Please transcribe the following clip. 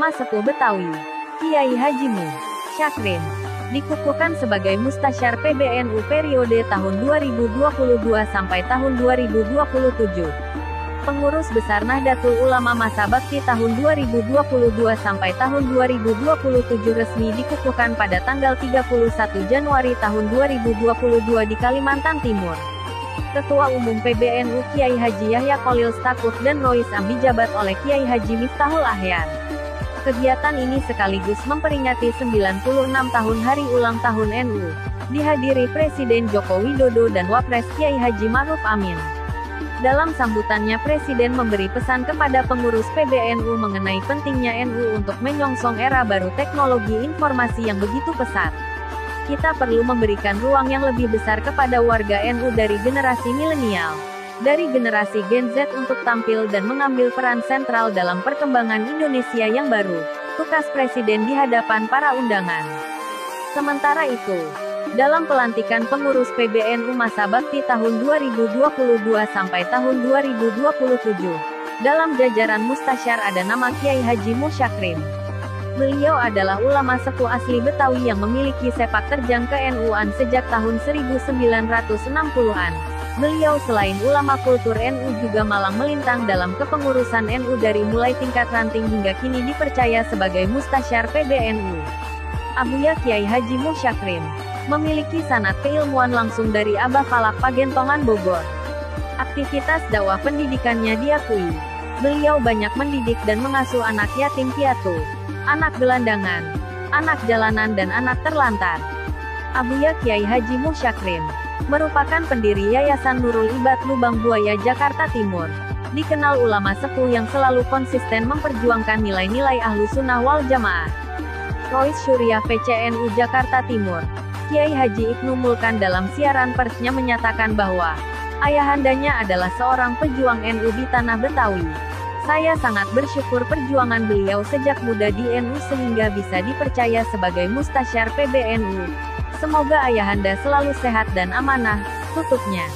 Ulama Sepuh Betawi, Kiai Haji Mu Syakrim, dikukuhkan sebagai Mustasyar PBNU periode tahun 2022 sampai tahun 2027. Pengurus Besar Nahdlatul Ulama Masa Bakti tahun 2022 sampai tahun 2027 resmi dikukuhkan pada tanggal 31 Januari tahun 2022 di Kalimantan Timur. Ketua Umum PBNU Kiai Haji Yahya Kholil Stakuf dan Rois Am dijabat oleh Kiai Haji Miftahul Ahyan. Kegiatan ini sekaligus memperingati 96 tahun Hari Ulang Tahun NU, dihadiri Presiden Joko Widodo dan Wapres Kiai Haji Ma'ruf Amin. Dalam sambutannya Presiden memberi pesan kepada pengurus PBNU mengenai pentingnya NU untuk menyongsong era baru teknologi informasi yang begitu pesat. Kita perlu memberikan ruang yang lebih besar kepada warga NU dari generasi milenial, dari generasi Gen Z untuk tampil dan mengambil peran sentral dalam perkembangan Indonesia yang baru, tukas Presiden di hadapan para undangan. Sementara itu, dalam pelantikan pengurus PBNU Masa Bakti tahun 2022 sampai tahun 2027, dalam jajaran Mustasyar ada nama Kiai Haji Mu Syakrim. Beliau adalah ulama sepuh asli Betawi yang memiliki sepak terjang ke-NU-an sejak tahun 1960-an. Beliau selain ulama kultur NU juga malang melintang dalam kepengurusan NU dari mulai tingkat ranting hingga kini dipercaya sebagai Mustasyar PBNU. Abuya Kiai Haji Mu Syakrim memiliki sanad keilmuan langsung dari Abah Falak Pagentongan Bogor. Aktivitas dakwah pendidikannya diakui. Beliau banyak mendidik dan mengasuh anak yatim piatu, anak gelandangan, anak jalanan dan anak terlantar. Abuya Kiai Haji Mu Syakrim merupakan pendiri Yayasan Nurul Ibad Lubang Buaya Jakarta Timur. Dikenal ulama sepuh yang selalu konsisten memperjuangkan nilai-nilai Ahlus Sunnah wal Jamaah. Rois Syuriah PCNU Jakarta Timur, Kiai Haji Ibnu Mulkan dalam siaran persnya menyatakan bahwa ayahandanya adalah seorang pejuang NU di tanah Betawi. Saya sangat bersyukur perjuangan beliau sejak muda di NU sehingga bisa dipercaya sebagai Mustasyar PBNU. Semoga ayahanda selalu sehat dan amanah, tutupnya.